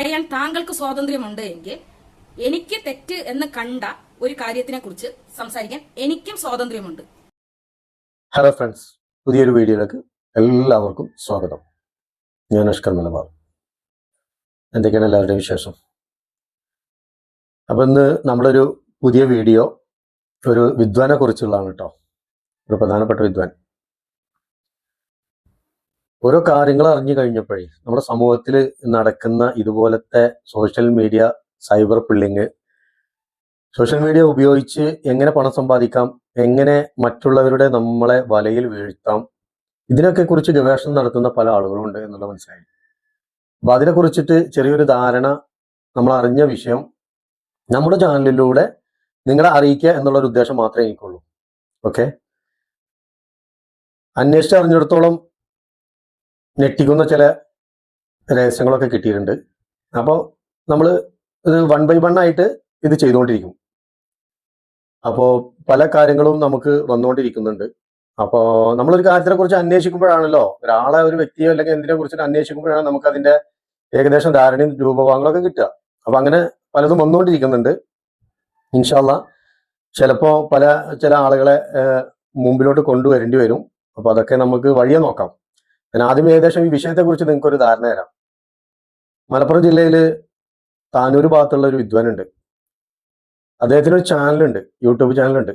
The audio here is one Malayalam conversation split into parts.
പറയാൻ താങ്കൾക്ക് സ്വാതന്ത്ര്യമുണ്ട് എങ്കിൽ എനിക്ക് തെറ്റ് എന്ന് കണ്ട ഒരു കാര്യത്തിനെ കുറിച്ച് സംസാരിക്കാൻ എനിക്കും സ്വാതന്ത്ര്യമുണ്ട്. ഹലോ ഫ്രണ്ട്സ്, പുതിയൊരു വീഡിയോയിലേക്ക് എല്ലാവർക്കും സ്വാഗതം. ഞാൻ അഷ്കർ മലബാർ. എന്തൊക്കെയാണ് എല്ലാവരുടെയും വിശേഷം? അപ്പം ഇന്ന് നമ്മളൊരു പുതിയ വീഡിയോ ഒരു വിദ്വാനെ കുറിച്ചുള്ളതാണ് കേട്ടോ. ഒരു പ്രധാനപ്പെട്ട വിദ്വാൻ. ഓരോ കാര്യങ്ങൾ അറിഞ്ഞു കഴിഞ്ഞപ്പോഴേ നമ്മുടെ സമൂഹത്തിൽ നടക്കുന്ന ഇതുപോലത്തെ social media cyber bullying, social media ഉപയോഗിച്ച് എങ്ങനെ പണം സമ്പാദിക്കാം, എങ്ങനെ മറ്റുള്ളവരുടെ നമ്മളെ വലയിൽ വീഴ്ത്താം, ഇതിനൊക്കെ കുറിച്ച് ഗവേഷണം നടത്തുന്ന പല ആളുകളുണ്ട് എന്നുള്ള മനസ്സിലായി. അപ്പൊ അതിനെ കുറിച്ചിട്ട് ചെറിയൊരു ധാരണ, നമ്മൾ അറിഞ്ഞ വിഷയം നമ്മുടെ ചാനലിലൂടെ നിങ്ങളെ അറിയിക്കുക എന്നുള്ള ഒരു ഉദ്ദേശം മാത്രമേ എനിക്കുള്ളൂ. ഓക്കെ, അന്വേഷിച്ച് അറിഞ്ഞിടത്തോളം ഞെട്ടിക്കുന്ന ചില രഹസ്യങ്ങളൊക്കെ കിട്ടിയിട്ടുണ്ട്. അപ്പോൾ നമ്മൾ ഇത് 1 by 1 ആയിട്ട് ഇത് ചെയ്തുകൊണ്ടിരിക്കും. അപ്പോൾ പല കാര്യങ്ങളും നമുക്ക് വന്നുകൊണ്ടിരിക്കുന്നുണ്ട്. അപ്പോൾ നമ്മളൊരു കാര്യത്തിനെ കുറിച്ച് അന്വേഷിക്കുമ്പോഴാണല്ലോ, ഒരാളെ, ഒരു വ്യക്തിയോ അല്ലെങ്കിൽ എന്തിനെ കുറിച്ചിട്ട് അന്വേഷിക്കുമ്പോഴാണ് നമുക്ക് അതിന്റെ ഏകദേശം ധാരണയും രൂപഭാവങ്ങളൊക്കെ കിട്ടുക. അപ്പൊ അങ്ങനെ പലതും വന്നുകൊണ്ടിരിക്കുന്നുണ്ട്. ഇൻഷാ അല്ലാഹ് ചിലപ്പോ ചില ആളുകളെ മുമ്പിലോട്ട് കൊണ്ടുവരേണ്ടി വരും. അപ്പൊ അതൊക്കെ നമുക്ക് വഴിയെ നോക്കാം. ഞാൻ ആദ്യം ഏകദേശം ഈ വിഷയത്തെ കുറിച്ച് നിങ്ങൾക്ക് ഒരു ധാരണ തരാം. മലപ്പുറം ജില്ലയില് താനൂർ ഭാഗത്തുള്ള ഒരു വിദ്വാനുണ്ട്. അദ്ദേഹത്തിന് ഒരു ചാനലുണ്ട്, യൂട്യൂബ് ചാനലുണ്ട്.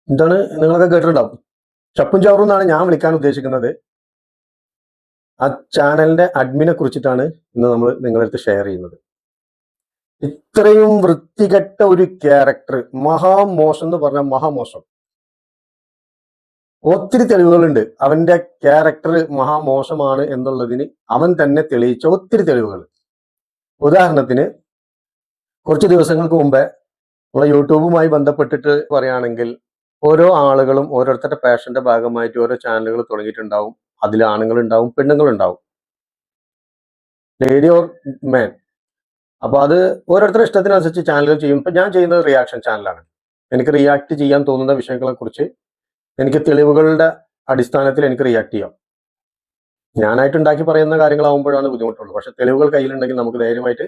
എന്താണ്, നിങ്ങളൊക്കെ കേട്ടിട്ടുണ്ടാവും, ചപ്പും ചവറും എന്നാണ് ഞാൻ വിളിക്കാൻ ഉദ്ദേശിക്കുന്നത്. ആ ചാനലിന്റെ അഡ്മിനെ കുറിച്ചിട്ടാണ് ഇന്ന് നമ്മൾ നിങ്ങളടുത്ത് ഷെയർ ചെയ്യുന്നത്. ഇത്രയും വൃത്തികെട്ട ഒരു ക്യാരക്ടർ, മഹാമോശം എന്ന് പറഞ്ഞാൽ മഹാമോശം. ഒത്തിരി തെളിവുകളുണ്ട്. അവന്റെ ക്യാരക്ടർ മഹാമോശമാണ് എന്നുള്ളതിന് അവൻ തന്നെ തെളിയിച്ച ഒത്തിരി തെളിവുകൾ. ഉദാഹരണത്തിന്, കുറച്ച് ദിവസങ്ങൾക്ക് മുമ്പേ നമ്മളെ യൂട്യൂബുമായി ബന്ധപ്പെട്ടിട്ട് പറയുകയാണെങ്കിൽ, ഓരോ ആളുകളും ഓരോരുത്തരുടെ പാഷന്റെ ഭാഗമായിട്ട് ഓരോ ചാനലുകൾ തുടങ്ങിയിട്ടുണ്ടാവും. അതിൽ ആണുങ്ങളുണ്ടാവും, പെണ്ണുങ്ങളുണ്ടാവും, ലേഡി ഓർ മാൻ. അപ്പൊ അത് ഓരോരുത്തരുടെ ഇഷ്ടത്തിനനുസരിച്ച് ചാനലുകൾ ചെയ്യും. ഇപ്പൊ ഞാൻ ചെയ്യുന്നത് റിയാക്ഷൻ ചാനലാണ്. എനിക്ക് റിയാക്ട് ചെയ്യാൻ തോന്നുന്ന വിഷയങ്ങളെ കുറിച്ച് എനിക്ക് തെളിവുകളുടെ അടിസ്ഥാനത്തിൽ എനിക്ക് റിയാക്ട് ചെയ്യാം. ഞാനായിട്ട് ഉണ്ടാക്കി പറയുന്ന കാര്യങ്ങളാവുമ്പോഴാണ് ബുദ്ധിമുട്ടുള്ളൂ. പക്ഷെ തെളിവുകൾ കയ്യിലുണ്ടെങ്കിൽ നമുക്ക് ധൈര്യമായിട്ട്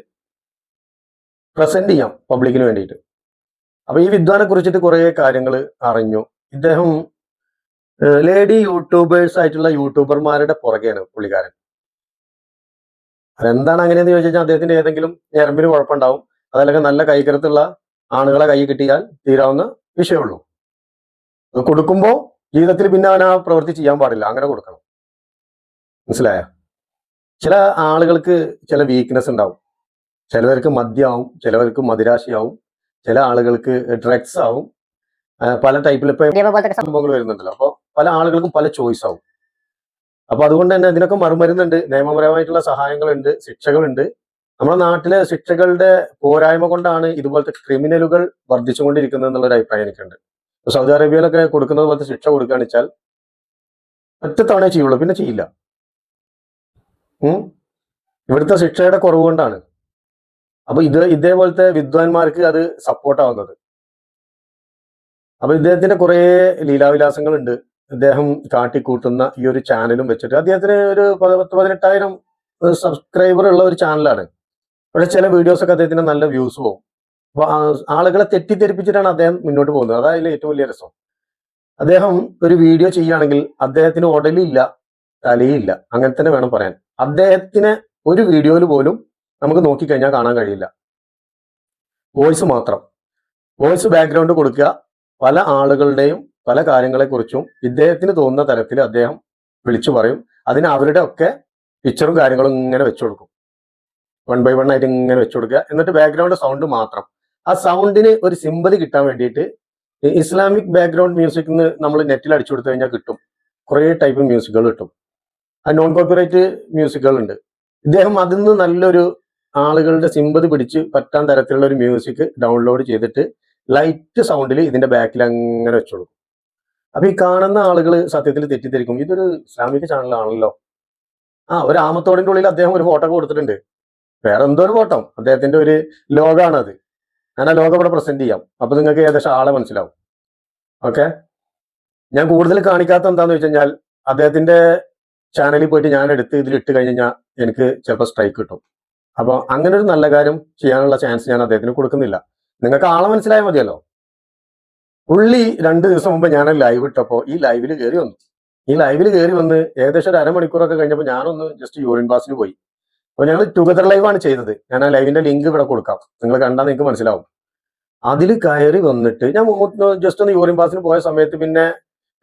പ്രസന്റ് ചെയ്യാം പബ്ലിക്കിന് വേണ്ടിയിട്ട്. അപ്പൊ ഈ വിദ്വാനെ കുറിച്ചിട്ട് കുറെ കാര്യങ്ങൾ അറിഞ്ഞു. ഇദ്ദേഹം ലേഡി യൂട്യൂബേഴ്സ് ആയിട്ടുള്ള യൂട്യൂബർമാരുടെ പുറകെയാണ് പുള്ളിക്കാരൻ. അതെന്താണ് അങ്ങനെയെന്ന് ചോദിച്ചാൽ, അദ്ദേഹത്തിന്റെ ഏതെങ്കിലും ഞരമ്പിന് കുഴപ്പമുണ്ടാവും. അതല്ലെങ്കിൽ നല്ല കൈകരുത്തുള്ള ആണുങ്ങളെ കൈ കിട്ടിയാൽ തീരാവുന്ന വിഷയമുള്ളൂ. അത് കൊടുക്കുമ്പോൾ ജീവിതത്തിൽ പിന്നെ അവൻ ആ പ്രവൃത്തി ചെയ്യാൻ പാടില്ല, അങ്ങനെ കൊടുക്കണം. മനസ്സിലായ? ചില ആളുകൾക്ക് ചില വീക്ക്നെസ് ഉണ്ടാവും. ചിലവർക്ക് മദ്യമാവും, ചിലവർക്ക് മദിരാശിയാവും, ചില ആളുകൾക്ക് ഡ്രഗ്സ് ആവും, പല ടൈപ്പിൽ ഇപ്പൊ സംഭവങ്ങൾ വരുന്നുണ്ടല്ലോ. അപ്പോൾ പല ആളുകൾക്കും പല ചോയ്സ് ആവും. അപ്പൊ അതുകൊണ്ട് തന്നെ ഇതിനൊക്കെ മറുമരുന്നുണ്ട്, നിയമപരമായിട്ടുള്ള സഹായങ്ങളുണ്ട്, ശിക്ഷകളുണ്ട്. നമ്മുടെ നാട്ടിലെ ശിക്ഷകളുടെ പോരായ്മ കൊണ്ടാണ് ഇതുപോലത്തെ ക്രിമിനലുകൾ വർദ്ധിച്ചുകൊണ്ടിരിക്കുന്നത് എന്നുള്ളൊരു അഭിപ്രായം എനിക്കുണ്ട്. സൗദി അറേബ്യയിലൊക്കെ കൊടുക്കുന്നത് പോലത്തെ ശിക്ഷ കൊടുക്കുകയാണെന്ന് വെച്ചാൽ ഒറ്റ തവണ ചെയ്യുള്ളൂ, പിന്നെ ചെയ്യില്ല. ഇവിടുത്തെ ശിക്ഷയുടെ കുറവ് കൊണ്ടാണ്. അപ്പൊ ഇതേപോലത്തെ വിദ്വാൻമാർക്ക് അത് സപ്പോർട്ടാവുന്നത്. അപ്പൊ ഇദ്ദേഹത്തിന്റെ കുറെ ലീലാവിലാസങ്ങളുണ്ട്. ഇദ്ദേഹം കാട്ടിക്കൂട്ടുന്ന ഈ ഒരു ചാനലും വെച്ചിട്ട്, അദ്ദേഹത്തിന് ഒരു 18,000 സബ്സ്ക്രൈബർ ഉള്ള ഒരു ചാനലാണ്. പക്ഷെ ചില വീഡിയോസ് ഒക്കെ അദ്ദേഹത്തിന് നല്ല വ്യൂസ് പോകും. അപ്പൊ ആളുകളെ തെറ്റിദ്ധരിപ്പിച്ചിട്ടാണ് അദ്ദേഹം മുന്നോട്ട് പോകുന്നത്. അതായത് ഏറ്റവും വലിയ രസം. അദ്ദേഹം ഒരു വീഡിയോ ചെയ്യുകയാണെങ്കിൽ അദ്ദേഹത്തിന് ഉടലില്ല, തലയില്ല, അങ്ങനെ തന്നെ വേണം പറയാൻ. അദ്ദേഹത്തിന് ഒരു വീഡിയോയിൽ പോലും നമുക്ക് നോക്കിക്കഴിഞ്ഞാൽ കാണാൻ കഴിയില്ല. വോയിസ് മാത്രം, വോയിസ് ബാക്ക്ഗ്രൗണ്ട് കൊടുക്കുക. പല ആളുകളുടെയും പല കാര്യങ്ങളെക്കുറിച്ചും ഇദ്ദേഹത്തിന് തോന്നുന്ന തരത്തിൽ അദ്ദേഹം വിളിച്ചു പറയും. അതിന് അവരുടെ ഒക്കെ പിക്ചറും കാര്യങ്ങളും ഇങ്ങനെ വെച്ചു കൊടുക്കും. 1 by 1 ആയിട്ട് ഇങ്ങനെ വെച്ചു കൊടുക്കുക. എന്നിട്ട് ബാക്ക്ഗ്രൗണ്ട് സൗണ്ട് മാത്രം. ആ സൗണ്ടിന് ഒരു സിമ്പതി കിട്ടാൻ വേണ്ടിയിട്ട് ഇസ്ലാമിക് ബാക്ക്ഗ്രൗണ്ട് മ്യൂസിക് നമ്മൾ നെറ്റിൽ അടിച്ചു കൊടുത്തു കഴിഞ്ഞാൽ കിട്ടും. കുറേ ടൈപ്പ് മ്യൂസിക്കുകൾ കിട്ടും. ആ നോൺ കോപ്പിറൈറ്റ് മ്യൂസിക്കുകൾ ഉണ്ട്. ഇദ്ദേഹം അതിൽ നിന്ന് നല്ലൊരു ആളുകളുടെ സിമ്പതി പിടിച്ച് പറ്റാൻ തരത്തിലുള്ള ഒരു മ്യൂസിക് ഡൗൺലോഡ് ചെയ്തിട്ട് ലൈറ്റ് സൗണ്ടിൽ ഇതിന്റെ ബാക്കിൽ അങ്ങനെ വെച്ചു കൊടുക്കും. അപ്പൊ ഈ കാണുന്ന ആളുകൾ സത്യത്തിൽ തെറ്റിദ്ധരിക്കും, ഇതൊരു ഇസ്ലാമിക് ചാനലാണല്ലോ. ഒരു ആമത്തോടിന്റെ ഉള്ളിൽ അദ്ദേഹം ഒരു ഫോട്ടോ കൊടുത്തിട്ടുണ്ട്, വേറെ എന്തോ ഒരു ഫോട്ടോ, അദ്ദേഹത്തിന്റെ ഒരു ലോഗാണ് അത്. ഞാൻ ആ ലോഗോ ഇവിടെ പ്രസന്റ് ചെയ്യാം. അപ്പൊ നിങ്ങൾക്ക് ഏകദേശം ആളെ മനസ്സിലാവും. ഓക്കെ, ഞാൻ കൂടുതൽ കാണിക്കാത്ത എന്താന്ന് വെച്ച് കഴിഞ്ഞാൽ, അദ്ദേഹത്തിന്റെ ചാനലിൽ പോയിട്ട് ഞാൻ എടുത്ത് ഇതിൽ ഇട്ട് കഴിഞ്ഞാൽ എനിക്ക് ചിലപ്പോൾ സ്ട്രൈക്ക് കിട്ടും. അപ്പൊ അങ്ങനെ ഒരു നല്ല കാര്യം ചെയ്യാനുള്ള ചാൻസ് ഞാൻ അദ്ദേഹത്തിന് കൊടുക്കുന്നില്ല. നിങ്ങൾക്ക് ആളെ മനസ്സിലായാൽ മതിയല്ലോ. പുള്ളി 2 ദിവസം മുമ്പ് ഞാൻ ലൈവ് ഇട്ടപ്പോ ഈ ലൈവിൽ കയറി വന്നു. ഈ ലൈവിൽ കയറി വന്ന് ഏകദേശം ഒരു അരമണിക്കൂറൊക്കെ കഴിഞ്ഞപ്പോൾ ഞാനൊന്ന് ജസ്റ്റ് യൂറിൻ പാസിന് പോയി. അപ്പൊ ഞങ്ങൾ ടുഗദർ ലൈവാണ് ചെയ്തത്. ഞാൻ ആ ലൈവിന്റെ ലിങ്ക് ഇവിടെ കൊടുക്കാം, നിങ്ങൾ കണ്ടാൽ നിങ്ങൾക്ക് മനസ്സിലാവും. അതിൽ കയറി വന്നിട്ട് ഞാൻ ജസ്റ്റ് ഒന്ന് യൂറിൻ പാസിന് പോയ സമയത്ത് പിന്നെ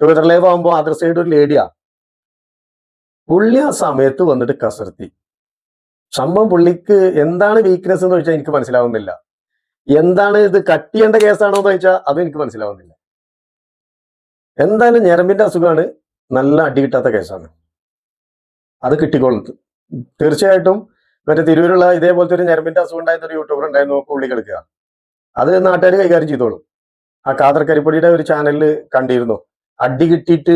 ടുഗദർ ലൈവ് ആകുമ്പോൾ അതർ സൈഡ് ഒരു ലേഡിയാ. പുള്ളി ആ സമയത്ത് വന്നിട്ട് കസർത്തി. സംഭവം പുള്ളിക്ക് എന്താണ് വീക്ക്നെസ് എന്ന് ചോദിച്ചാൽ എനിക്ക് മനസ്സിലാവുന്നില്ല. എന്താണ് ഇത് കട്ട് ചെയ്യേണ്ട കേസാണോ എന്ന് ചോദിച്ചാൽ അതും എനിക്ക് മനസ്സിലാവുന്നില്ല. എന്തായാലും ഞരമ്പിന്റെ അസുഖമാണ്, നല്ല അടി കിട്ടാത്ത കേസാണ്. അത് കിട്ടിക്കോളും തീർച്ചയായിട്ടും. മറ്റേ തിരൂരുള്ള ഇതേപോലത്തെ ഒരു ഞരമ്പിന്റെ അസുഖം ഉണ്ടായിരുന്ന ഒരു യൂട്യൂബർ ഉണ്ടായിരുന്നു, പുള്ളി കിടക്കുക. അത് നാട്ടുകാർ കൈകാര്യം ചെയ്തോളും. ആ കാദർ കരിപ്പൊടിയുടെ ഒരു ചാനലിൽ കണ്ടിരുന്നു, അടി കിട്ടിയിട്ട്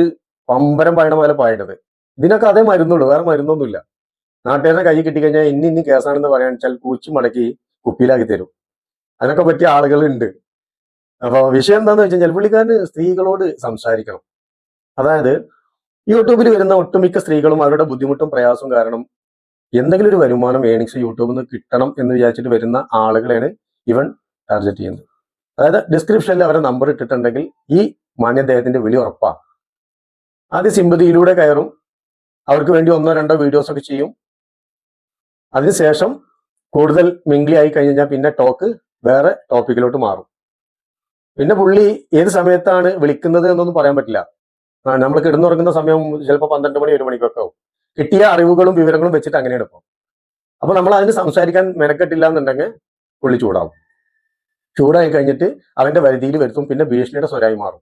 പമ്പരം പായണ പോലെ പായേണ്ടത്. ഇതിനൊക്കെ അതേ മരുന്നുള്ളൂ, വേറെ മരുന്നൊന്നുമില്ല. നാട്ടുകാരുടെ കൈ കിട്ടിക്കഴിഞ്ഞാൽ ഇനി കേസാണെന്ന് പറയാൻ വെച്ചാൽ കൂച്ചി മടക്കി കുപ്പിയിലാക്കി തരും. അതിനൊക്കെ പറ്റിയ ആളുകളുണ്ട്. അപ്പൊ വിഷയം എന്താന്ന് വെച്ച് കഴിഞ്ഞാൽ പുള്ളിക്കാരന് സ്ത്രീകളോട് സംസാരിക്കണം. അതായത് യൂട്യൂബിൽ വരുന്ന ഒട്ടുമിക്ക സ്ത്രീകളും അവരുടെ ബുദ്ധിമുട്ടും പ്രയാസവും കാരണം എന്തെങ്കിലും ഒരു വരുമാനം ഏണിങ്സ് യൂട്യൂബിൽ നിന്ന് കിട്ടണം എന്ന് വിചാരിച്ചിട്ട് വരുന്ന ആളുകളെയാണ് ഇവൻ ടാർഗറ്റ് ചെയ്യുന്നത്. അതായത് ഡിസ്ക്രിപ്ഷനിൽ അവരെ നമ്പർ ഇട്ടിട്ടുണ്ടെങ്കിൽ ഈ മാന്യദ്ദേഹത്തിന്റെ വിളി ഉറപ്പാണ്. ആദ്യം സിമ്പതിയിലൂടെ കയറും, അവർക്ക് വേണ്ടി 1-2 വീഡിയോസ് ഒക്കെ ചെയ്യും. അതിനുശേഷം കൂടുതൽ മിംഗ്ലി ആയി കഴിഞ്ഞാൽ പിന്നെ ടോക്ക് വേറെ ടോപ്പിക്കിലോട്ട് മാറും. പിന്നെ പുള്ളി ഏത് സമയത്താണ് വിളിക്കുന്നത് എന്നൊന്നും പറയാൻ പറ്റില്ല. നമ്മൾ കിടന്നുറങ്ങുന്ന സമയം ചിലപ്പോൾ 12 മണി 1 മണിക്കൊക്കെ ആവും. കിട്ടിയ അറിവുകളും വിവരങ്ങളും വെച്ചിട്ട് അങ്ങനെയാണ് ഇപ്പോൾ. അപ്പൊ നമ്മൾ അതിന് സംസാരിക്കാൻ മെനക്കെട്ടില്ല എന്നുണ്ടെങ്കിൽ പുള്ളി ചൂടാവും. ചൂടായി കഴിഞ്ഞിട്ട് അവന്റെ പരിധിയിൽ വരുത്തും, പിന്നെ ഭീഷണിയുടെ സ്വരായി മാറും.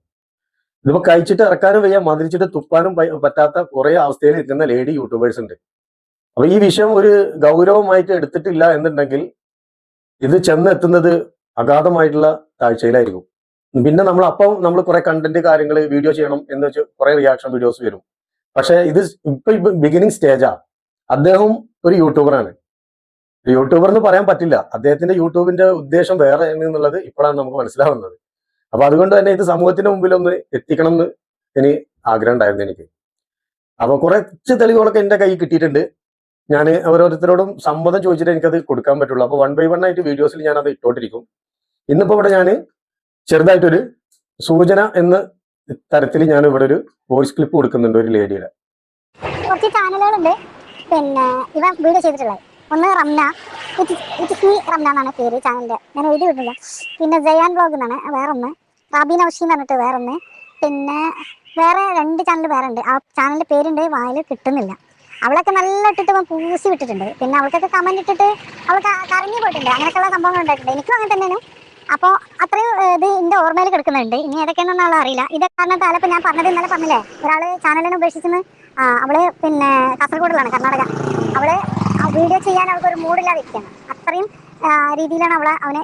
ഇതിപ്പോ കഴിച്ചിട്ട് ഇറക്കാനും വയ്യ, മതിരിച്ചിട്ട് തുപ്പാനും പറ്റാത്ത കുറെ അവസ്ഥയിൽ നിൽക്കുന്ന ലേഡി യൂട്യൂബേഴ്സ് ഉണ്ട്. അപ്പൊ ഈ വിഷയം ഒരു ഗൗരവമായിട്ട് എടുത്തിട്ടില്ല എന്നുണ്ടെങ്കിൽ ഇത് ചെന്നെത്തുന്നത് അഗാധമായിട്ടുള്ള താഴ്ചയിലായിരിക്കും. പിന്നെ നമ്മൾ കുറെ കണ്ടന്റ് കാര്യങ്ങൾ വീഡിയോ ചെയ്യണം എന്ന് വെച്ച് കുറെ റിയാക്ഷൻ വീഡിയോസ് വരും. പക്ഷെ ഇത് ഇപ്പൊ ബിഗിനിങ് സ്റ്റേജാ. അദ്ദേഹം ഒരു യൂട്യൂബറാണ്. യൂട്യൂബർ എന്ന് പറയാൻ പറ്റില്ല, അദ്ദേഹത്തിന്റെ യൂട്യൂബിന്റെ ഉദ്ദേശം വേറെ എന്നുള്ളത് ഇപ്പോഴാണ് നമുക്ക് മനസ്സിലാവുന്നത്. അപ്പൊ അതുകൊണ്ട് തന്നെ ഇത് സമൂഹത്തിന്റെ മുമ്പിൽ ഒന്ന് എത്തിക്കണം എന്ന് എനിക്ക് ആഗ്രഹം ഉണ്ടായിരുന്നു എനിക്ക്. അപ്പൊ കുറച്ച് തെളിവുകളൊക്കെ എന്റെ കയ്യിൽ കിട്ടിയിട്ടുണ്ട്. ഞാൻ ഓരോരുത്തരോടും സമ്മതം ചോദിച്ചിട്ട് എനിക്കത് കൊടുക്കാൻ പറ്റുള്ളൂ. അപ്പൊ 1 by 1 ആയിട്ട് വീഡിയോസിൽ ഞാൻ അത് ഇട്ടോണ്ടിരിക്കും. ഇന്നിപ്പോ ഇവിടെ ഞാൻ ചെറുതായിട്ടൊരു സൂചന എന്ന തരത്തിൽ ഞാൻ ഇവിടെ ഒരു വോയിസ് ക്ലിപ്പ് കൊടുക്കുന്നുണ്ട് ഒരു ലേഡിയുടെ. കുറച്ച് ചാനലുകളുണ്ട് പിന്നെ ഇവ വീഡിയോ ചെയ്തിട്ടുള്ളത്. ഒന്ന് റംന, ഇറ്റ്സ് മീ റംന എന്നാണ് പേര് ചാനലിന്റെ, ഞാൻ എഴുതി വിട്ടില്ല. പിന്നെ ജയാൻ വ്ലോഗ് എന്നാണ് വേറൊന്ന്, റാബീന ഉഷി എന്ന് പറഞ്ഞിട്ട് വേറൊന്ന്, പിന്നെ വേറെ 2 ചാനൽ വേറെ ഉണ്ട്. ആ ചാനലിന്റെ പേരുണ്ട്, വായിൽ കിട്ടുന്നില്ല. അവളൊക്കെ നല്ല ഇട്ടിട്ട് പൂസി വിട്ടിട്ടുണ്ട്. പിന്നെ അവൾക്കൊക്കെ കമന്റ് ഇട്ടിട്ട് അവൾ കറങ്ങി പോയിട്ടുണ്ട്. അങ്ങനെയൊക്കെയുള്ള സംഭവങ്ങൾ ഉണ്ടായിട്ടുണ്ട്. എനിക്കും അങ്ങനെ തന്നെയാണ്. അപ്പോൾ അത്രയും ഇത് എൻ്റെ ഓർമ്മയിൽ കിടക്കുന്നുണ്ട്. ഇനി ഏതൊക്കെയാണെന്ന് ആൾ അറിയില്ല. ഇത് കാരണത്താൽ ഇപ്പം ഞാൻ പറഞ്ഞത് ഇന്നലെ പറഞ്ഞില്ലേ, ഒരാൾ ചാനലിനെ ഉപേക്ഷിച്ചെന്ന്. അവള് പിന്നെ കാസർഗോഡിലാണ്, കർണാടക. അവള് വീഡിയോ ചെയ്യാൻ അവൾക്കൊരു മൂഡില്ലാതിരിക്കുകയാണ്. അത്രയും രീതിയിലാണ് അവനെ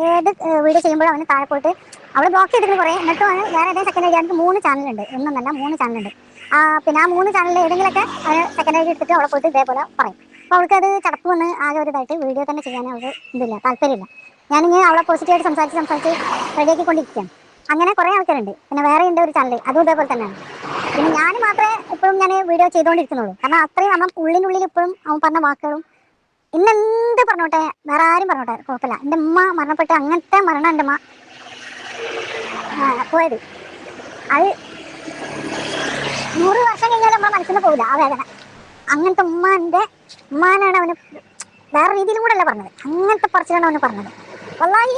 ഏത് വീഡിയോ ചെയ്യുമ്പോഴും അവന് താഴെ പോയിട്ട് അവൾ ബ്ലോക്ക് ചെയ്തിട്ട് കുറേ. എന്നിട്ടും അവന് വേറെ ഏതെങ്കിലും സെക്കൻഡ് ഐഡി, അവർക്ക് 3 ചാനലുണ്ട്, ഒന്നല്ല 3 ചാനലുണ്ട്. പിന്നെ ആ 3 ചാനലിൽ ഏതെങ്കിലുമൊക്കെ അവന് സെക്കൻഡ് ഐഡി എടുത്തിട്ട് അവളെ പോയിട്ട് ഇതേപോലെ പറയും. അപ്പോൾ അവൾക്കത് ചടപ്പ് വന്ന് ആകെ ഒരു ഇതായിട്ട് വീഡിയോ തന്നെ ചെയ്യാൻ അവൾക്ക് ഇതില്ല, താല്പര്യമില്ല. ഞാനിങ്ങനെ അവളെ പോസിറ്റീവായിട്ട് സംസാരിച്ച് റെഡിയാക്കിക്കൊണ്ടിരിക്കുകയാണ്. അങ്ങനെ കുറേ ആൾക്കാരുണ്ട്. പിന്നെ വേറെ ഉണ്ട് ഒരു ചാനൽ, അതും ഇതേപോലെ തന്നെയാണ്. പിന്നെ ഞാൻ മാത്രമേ ഇപ്പോഴും ഞാൻ വീഡിയോ ചെയ്തുകൊണ്ടിരിക്കുന്നുള്ളൂ. കാരണം അത്രയും നമ്മൾ ഉള്ളിനുള്ളിൽ ഇപ്പോഴും അവൻ പറഞ്ഞ വാക്കുകളും ഇന്നെന്ത് പറഞ്ഞോട്ടെ, വേറെ ആരും പറഞ്ഞോട്ടെ കുഴപ്പമില്ല. എൻ്റെ ഉമ്മ മരണപ്പെട്ട് അങ്ങനത്തെ മരണം എൻ്റെ ഉമ്മ പോയത്. അത് 100 വർഷം കഴിഞ്ഞാൽ നമ്മളെ മനസ്സിൽ നിന്ന് പോകില്ല ആ വേദന. അങ്ങനത്തെ ഉമ്മാനാണ് അവന് വേറെ രീതിയിലും കൂടെ അല്ല പറഞ്ഞത്, അങ്ങനത്തെ പറച്ചിലാണ് അവന് പറഞ്ഞത്. വല്ലാഹി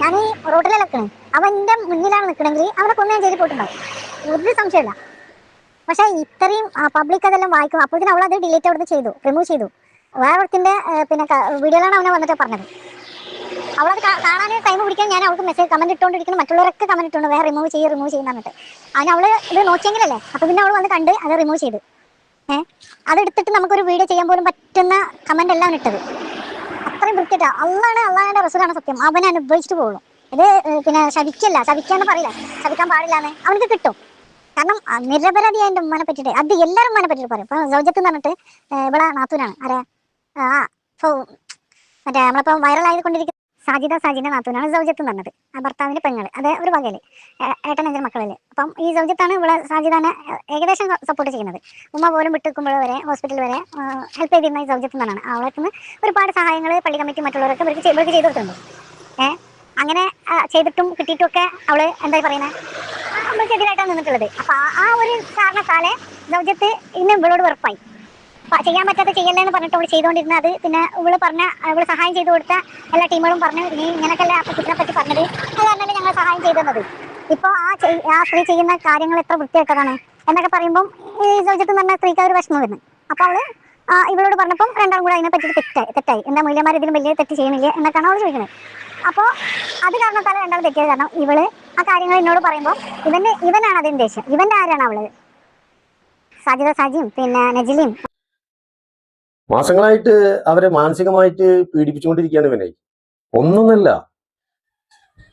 ഞാൻ ഈ റോഡിലെ നിൽക്കണേ, അവൻ്റെ മുന്നിലാണ് നിൽക്കണമെങ്കിൽ അവനെ കൊന്നു ഞാൻ ചെയ്ത് പോയിട്ടുണ്ടാവും, ഒരു സംശയമില്ല. പക്ഷേ ഇത്രയും പബ്ലിക് അതെല്ലാം വായിക്കും. അപ്പോഴത്തേനും അവളത് ഡിലീറ്റ് അവിടുന്ന് ചെയ്തു, റിമൂവ് ചെയ്തു. വേറൊരുത്തിൻ്റെ പിന്നെ വീഡിയോയിലാണ് അവനെ വന്നിട്ട് പറഞ്ഞത്. അവളത് കാണാൻ ടൈം പിടിക്കാൻ ഞാൻ അവൾക്ക് മെസ്സേജ് കമന്റ് ഇട്ടുകൊണ്ടിരിക്കണം, മറ്റുള്ളവരൊക്കെ കമന്റ് ഇട്ടുണ്ട് വേറെ റിമൂവ് ചെയ്യുന്ന പറഞ്ഞിട്ട്. അതിന് അവള് ഇത് നോക്കിയെങ്കിലല്ലേ. അപ്പോൾ പിന്നെ അവൾ വന്ന് കണ്ട് അത് റിമൂവ് ചെയ്തു. അതെടുത്തിട്ട് നമുക്കൊരു വീഡിയോ ചെയ്യാൻ പോലും പറ്റുന്ന കമന്റ് എല്ലാം ഇട്ടത്. അത്രയും വൃത്തിയിട്ടാ. അള്ളാഹുവിന്റെ റസൂലാണ് സത്യം, അവനെ അനുഭവിച്ചിട്ട് പോകുള്ളൂ. ഇത് പിന്നെ ശപിക്കാന്ന് പറയില്ല, ശപിക്കാൻ പാടില്ലാന്ന് അവനക്ക് കിട്ടും. കാരണം നിരപരാധിയായ എൻ്റെ ഉമ്മനെ പറ്റിയിട്ട് അത് എല്ലാവരും ഉമ്മനെ പറ്റിയിട്ട് പറയും. ഇപ്പം സൗജത്ത് എന്ന് പറഞ്ഞിട്ട് ഇവിടെ നാത്തൂനാണ്, ആരാ മറ്റേ നമ്മളിപ്പം വൈറലായിക്കൊണ്ടിരിക്കുന്ന സാജിന്റെ നാത്തൂനാണ് സൗജത്ത് എന്ന് പറഞ്ഞത്. ആ ഭർത്താവിന്റെ പെങ്ങള്, അത് ഒരു വകയില് ഏട്ടനഞ്ചൻ മക്കളല്ലേ. അപ്പം ഈ സൗജത്താണ് ഇവിടെ സാജിദാനെ ഏകദേശം സപ്പോർട്ട് ചെയ്യുന്നത്. ഉമ്മ പോലും വിട്ടുവെക്കുമ്പോൾ വരെ ഹോസ്പിറ്റലിൽ വരെ ഹെൽപ്പ് ചെയ്തിരുന്ന ഈ സൗജത്ത് എന്നാണ്. അവൾക്ക് നിന്ന് ഒരുപാട് സഹായങ്ങൾ പള്ളി കമ്മിറ്റി മറ്റുള്ളവരൊക്കെ ഇവർക്ക് ചെയ്തു കൊടുത്തിട്ടുണ്ട്. അങ്ങനെ ചെയ്തിട്ടും കിട്ടിയിട്ടും ഒക്കെ അവള് എന്താ പറയുന്നത്, നമ്മൾക്കെതിരായിട്ടാണ് നിന്നിട്ടുള്ളത്. അപ്പൊ ആ ഒരു കാരണത്താലെ സൗജത്ത് ഇന്ന് ഇവളോട് വെറുപ്പായി. ചെയ്യാൻ പറ്റാത്ത ചെയ്യല്ലെന്ന് പറഞ്ഞിട്ട് അവള് ചെയ്തുകൊണ്ടിരുന്നത്. അത് പിന്നെ ഇവള് സഹായം ചെയ്തു കൊടുത്ത എല്ലാ ടീമുകളും പറഞ്ഞു, നീ ഇങ്ങനൊക്കെയല്ല ആ കുട്ടിനെ പറ്റി പറഞ്ഞത്, അത് കാരണമല്ലേ ഞങ്ങൾ സഹായം ചെയ്തു തന്നത്. ഇപ്പൊ ആ സ്ത്രീ ചെയ്യുന്ന കാര്യങ്ങൾ എത്ര വൃത്തിയായിട്ടതാണ് എന്നൊക്കെ പറയുമ്പോൾ ഈ സൗജത്ത് എന്ന് പറഞ്ഞ സ്ത്രീക്ക് ഒരു വിഷമം വരുന്നു. അപ്പൊ അവള് ഇവളോട് പറഞ്ഞപ്പം രണ്ടാളും കൂടെ അതിനെ പറ്റി തെറ്റായി എന്താ മൂല്യന്മാർ ഇതിലും വലിയ തെറ്റ് ചെയ്യുന്നില്ല എന്നൊക്കെയാണ് അവൾ ചോദിക്കുന്നത്. അപ്പോൾ അത് കാരണത്താലും രണ്ടാളും തെറ്റിയത്. കാരണം ഇവള് ആ കാര്യങ്ങൾ എന്നോട് പറയുമ്പോൾ ഇവനാണ് അതിന് ദേഷ്യം. ഇവന്റെ ആരാണ് അവള്? സാജിയും പിന്നെ നജിലിയും മാസങ്ങളായിട്ട് അവരെ മാനസികമായിട്ട് പീഡിപ്പിച്ചുകൊണ്ടിരിക്കുകയാണ് ഇവനെ. ഒന്നൊന്നല്ല,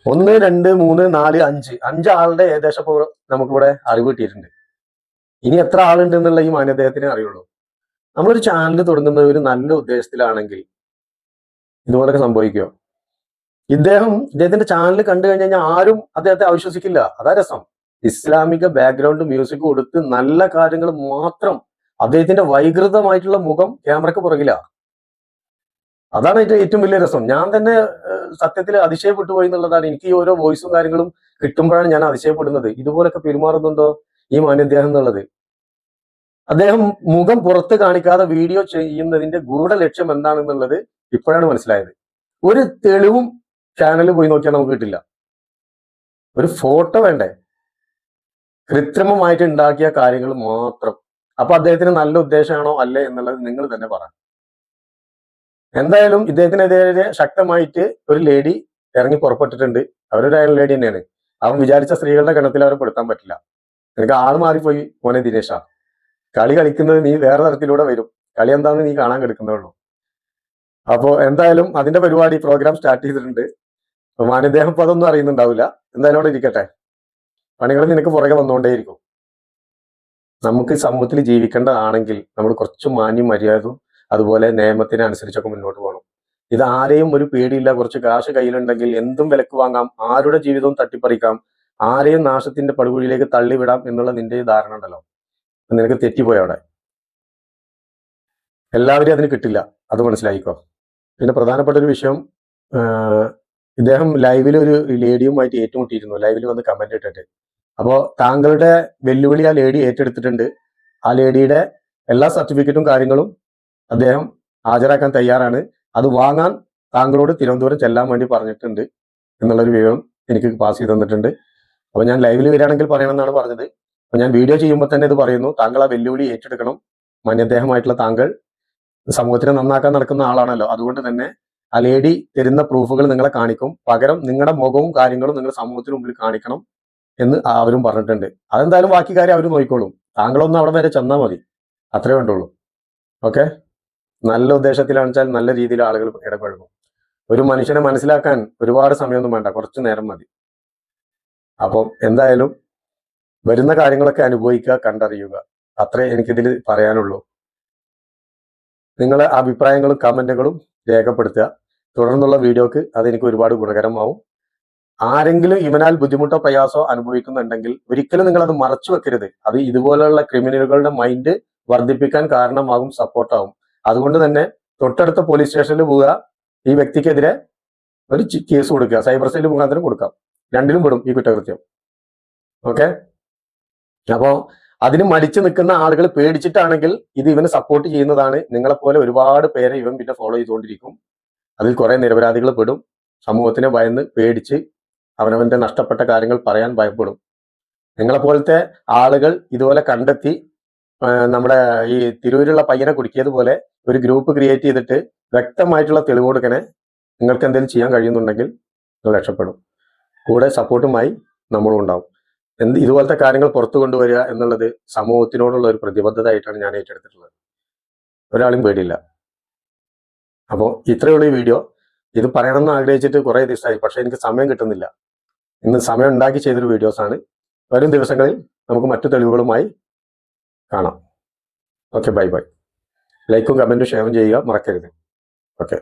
1, 2, 3, 4, 5 ആളുടെ ഏകദേശം ഇപ്പോൾ നമുക്കിവിടെ അറിവ് കിട്ടിയിട്ടുണ്ട്. ഇനി എത്ര ആളുണ്ട് എന്നുള്ള ഈ മാന്യദ്ദേഹത്തിനെ അറിയുള്ളൂ. നമ്മളൊരു ചാനൽ തുടങ്ങുന്നത് ഒരു നല്ല ഉദ്ദേശത്തിലാണെങ്കിൽ ഇതുപോലൊക്കെ സംഭവിക്കുമോ? ഇദ്ദേഹത്തിന്റെ ചാനൽ കണ്ടു കഴിഞ്ഞാൽ ആരും അദ്ദേഹത്തെ അവിശ്വസിക്കില്ല. അതാ രസം. ഇസ്ലാമിക ബാക്ക്ഗ്രൗണ്ട് മ്യൂസിക് കൊടുത്ത് നല്ല കാര്യങ്ങൾ മാത്രം. അദ്ദേഹത്തിന്റെ വൈകൃതമായിട്ടുള്ള മുഖം ക്യാമറക്ക് പുറകില. അതാണ് ഏറ്റവും വലിയ രസം. ഞാൻ തന്നെ സത്യത്തിൽ അതിശയപ്പെട്ടു പോയി എന്നുള്ളതാണ്. എനിക്ക് ഈ ഓരോ വോയിസും കാര്യങ്ങളും കിട്ടുമ്പോഴാണ് ഞാൻ അതിശയപ്പെടുന്നത്. ഇതുപോലൊക്കെ പെരുമാറുന്നുണ്ടോ ഈ മാന്യദ്ദേഹം എന്നുള്ളത്. അദ്ദേഹം മുഖം പുറത്ത് കാണിക്കാതെ വീഡിയോ ചെയ്യുന്നതിന്റെ ഗൂഢ ലക്ഷ്യം എന്താണെന്നുള്ളത് ഇപ്പോഴാണ് മനസ്സിലായത്. ഒരു തെളിവും ചാനലിൽ പോയി നോക്കിയാൽ നമുക്ക് കിട്ടില്ല. ഒരു ഫോട്ടോ വേണ്ടേ? കൃത്രിമമായിട്ട് ഉണ്ടാക്കിയ കാര്യങ്ങൾ മാത്രം. അപ്പൊ അദ്ദേഹത്തിന് നല്ല ഉദ്ദേശമാണോ അല്ലേ എന്നുള്ളത് നിങ്ങൾ തന്നെ പറ. എന്തായാലും ഇദ്ദേഹത്തിനെതിരെ ശക്തമായിട്ട് ഒരു ലേഡി ഇറങ്ങി പുറപ്പെട്ടിട്ടുണ്ട്. അവരൊരു അയൽ ലേഡി തന്നെയാണ്. അവൻ വിചാരിച്ച സ്ത്രീകളുടെ ഗണത്തിൽ അവരെ പെടുത്താൻ പറ്റില്ല. നിനക്ക് ആൾ മാറിപ്പോയി മോനെ ദിനേശ. കളി കളിക്കുന്നത് നീ വേറെ തരത്തിലൂടെ വരും. കളി എന്താണെന്ന് നീ കാണാൻ കിടക്കുന്നേ. അപ്പോ എന്തായാലും അതിന്റെ പരിപാടി പ്രോഗ്രാം സ്റ്റാർട്ട് ചെയ്തിട്ടുണ്ട്. മാന്യദ്ദേഹം ഇപ്പൊ അതൊന്നും അറിയുന്നുണ്ടാവില്ല. എന്തായാലും അവിടെ ഇരിക്കട്ടെ. പണികൾ നിനക്ക് പുറകെ വന്നുകൊണ്ടേയിരിക്കും. നമുക്ക് സമൂഹത്തിൽ ജീവിക്കേണ്ടതാണെങ്കിൽ നമ്മൾ കുറച്ച് മാന്യം മര്യാദയും അതുപോലെ നിയമത്തിനെ അനുസരിച്ചൊക്കെ മുന്നോട്ട് പോകണം. ഇത് ആരെയും ഒരു പേടിയില്ല. കുറച്ച് കാശ് കയ്യിലുണ്ടെങ്കിൽ എന്തും വിലക്ക് വാങ്ങാം, ആരുടെ ജീവിതവും തട്ടിപ്പറിക്കാം, ആരെയും നാശത്തിന്റെ പടുകുഴിയിലേക്ക് തള്ളിവിടാം എന്നുള്ള നിന്റെ ധാരണ ഉണ്ടല്ലോ, നിനക്ക് തെറ്റിപ്പോയി. അവിടെ എല്ലാവരും അതിന് കിട്ടില്ല, അത് മനസ്സിലായിക്കോ. പിന്നെ പ്രധാനപ്പെട്ട ഒരു വിഷയം, ഇദ്ദേഹം ലൈവിൽ ഒരു ലേഡിയുമായിട്ട് ഏറ്റുമുട്ടിയിരുന്നു. ലൈവിൽ വന്ന് കമന്റ് ഇട്ടിട്ട്. അപ്പോൾ താങ്കളുടെ വെല്ലുവിളി ആ ലേഡി ഏറ്റെടുത്തിട്ടുണ്ട്. ആ ലേഡിയുടെ എല്ലാ സർട്ടിഫിക്കറ്റും കാര്യങ്ങളും അദ്ദേഹം ഹാജരാക്കാൻ തയ്യാറാണ്. അത് വാങ്ങാൻ താങ്കളോട് തിരുവനന്തപുരം ചെല്ലാൻ വേണ്ടി പറഞ്ഞിട്ടുണ്ട് എന്നുള്ളൊരു വിവരം എനിക്ക് പാസ് ചെയ്ത് തന്നിട്ടുണ്ട്. അപ്പൊ ഞാൻ ലൈവിൽ വരികയാണെങ്കിൽ പറയണമെന്നാണ് പറഞ്ഞത്. അപ്പൊ ഞാൻ വീഡിയോ ചെയ്യുമ്പോൾ തന്നെ ഇത് പറയുന്നു, താങ്കൾ ആ വെല്ലുവിളി ഏറ്റെടുക്കണം. മാന്യദ്ദേഹമായിട്ടുള്ള താങ്കൾ സമൂഹത്തിനെ നന്നാക്കാൻ നടക്കുന്ന ആളാണല്ലോ. അതുകൊണ്ട് തന്നെ ആ ലേഡി തരുന്ന പ്രൂഫുകൾ നിങ്ങളെ കാണിക്കും. പകരം നിങ്ങളുടെ മുഖവും കാര്യങ്ങളും നിങ്ങൾ സമൂഹത്തിന് മുമ്പിൽ കാണിക്കണം എന്ന് അവരും പറഞ്ഞിട്ടുണ്ട്. അതെന്തായാലും ബാക്കി കാര്യം അവർ നോക്കിക്കോളും. താങ്കളൊന്നും അവിടെ വരെ ചെന്നാൽ മതി, അത്രേ വേണ്ടുള്ളൂ. ഓക്കെ, നല്ല ഉദ്ദേശത്തിലാണെന്ന് വെച്ചാൽ നല്ല രീതിയിൽ ആളുകൾ ഇടപഴകും. ഒരു മനുഷ്യനെ മനസ്സിലാക്കാൻ ഒരുപാട് സമയമൊന്നും വേണ്ട, കുറച്ചു നേരം മതി. അപ്പം എന്തായാലും വരുന്ന കാര്യങ്ങളൊക്കെ അനുഭവിക്കുക, കണ്ടറിയുക. അത്രേ എനിക്കിതിൽ പറയാനുള്ളൂ. നിങ്ങളെ അഭിപ്രായങ്ങളും കമന്റുകളും രേഖപ്പെടുത്തുക. തുടർന്നുള്ള വീഡിയോക്ക് അതെനിക്ക് ഒരുപാട് ഗുണകരമാവും. ആരെങ്കിലും ഇവനാൽ ബുദ്ധിമുട്ടോ പ്രയാസോ അനുഭവിക്കുന്നുണ്ടെങ്കിൽ ഒരിക്കലും നിങ്ങൾ അത് മറച്ചു വെക്കരുത്. അത് ഇതുപോലെയുള്ള ക്രിമിനലുകളുടെ മൈൻഡ് വർദ്ധിപ്പിക്കാൻ കാരണമാകും, സപ്പോർട്ടാവും. അതുകൊണ്ട് തന്നെ തൊട്ടടുത്ത പോലീസ് സ്റ്റേഷനിൽ പോവുക, ഈ വ്യക്തിക്കെതിരെ ഒരു കേസ് കൊടുക്കുക, സൈബർ സെൽ മുഖാന്തരം കൊടുക്കാം. രണ്ടിലും പെടും ഈ കുറ്റകൃത്യം. ഓക്കെ, അപ്പോ അതിന് മടിച്ചു നിൽക്കുന്ന ആളുകൾ പേടിച്ചിട്ടാണെങ്കിൽ ഇത് ഇവന് സപ്പോർട്ട് ചെയ്യുന്നതാണ്. നിങ്ങളെപ്പോലെ ഒരുപാട് പേരെ ഇവൻ പിന്നെ ഫോളോ ചെയ്തുകൊണ്ടിരിക്കും. അതിൽ കുറെ നിരപരാധികൾ പെടും. സമൂഹത്തിനെ ഭയന്ന് പേടിച്ച് അവനവന്റെ നഷ്ടപ്പെട്ട കാര്യങ്ങൾ പറയാൻ ഭയപ്പെടും. നിങ്ങളെപ്പോലത്തെ ആളുകൾ ഇതുപോലെ കണ്ടെത്തി നമ്മുടെ ഈ തിരൂരുള്ള പയ്യനെ കുടുക്കിയതുപോലെ ഒരു ഗ്രൂപ്പ് ക്രിയേറ്റ് ചെയ്തിട്ട് വ്യക്തമായിട്ടുള്ള തെളിവ് കൊടുക്കണേ. നിങ്ങൾക്ക് എന്തെങ്കിലും ചെയ്യാൻ കഴിയുന്നുണ്ടെങ്കിൽ നിങ്ങൾ രക്ഷപ്പെടും. കൂടെ സപ്പോർട്ടുമായി നമ്മളും ഉണ്ടാവും. ഇതുപോലത്തെ കാര്യങ്ങൾ പുറത്തു കൊണ്ടുവരിക എന്നുള്ളത് സമൂഹത്തിനോടുള്ള ഒരു പ്രതിബദ്ധത ആയിട്ടാണ് ഞാൻ ഏറ്റെടുത്തിട്ടുള്ളത്. ഒരാളും പേടിയില്ല. അപ്പോൾ ഇത്രയുള്ള ഈ വീഡിയോ. ഇത് പറയണമെന്ന് ആഗ്രഹിച്ചിട്ട് കുറെ ദിവസമായി, പക്ഷെ എനിക്ക് സമയം കിട്ടുന്നില്ല. ഇന്ന് സമയം ഉണ്ടാക്കി ചെയ്തൊരു വീഡിയോസാണ്. വരും ദിവസങ്ങളിൽ നമുക്ക് മറ്റു തെളിവുകളുമായി കാണാം. Okay, bye bye. ലൈക്കും കമന്റും ഷെയറും ചെയ്യുക മറക്കരുത്. ഓക്കെ.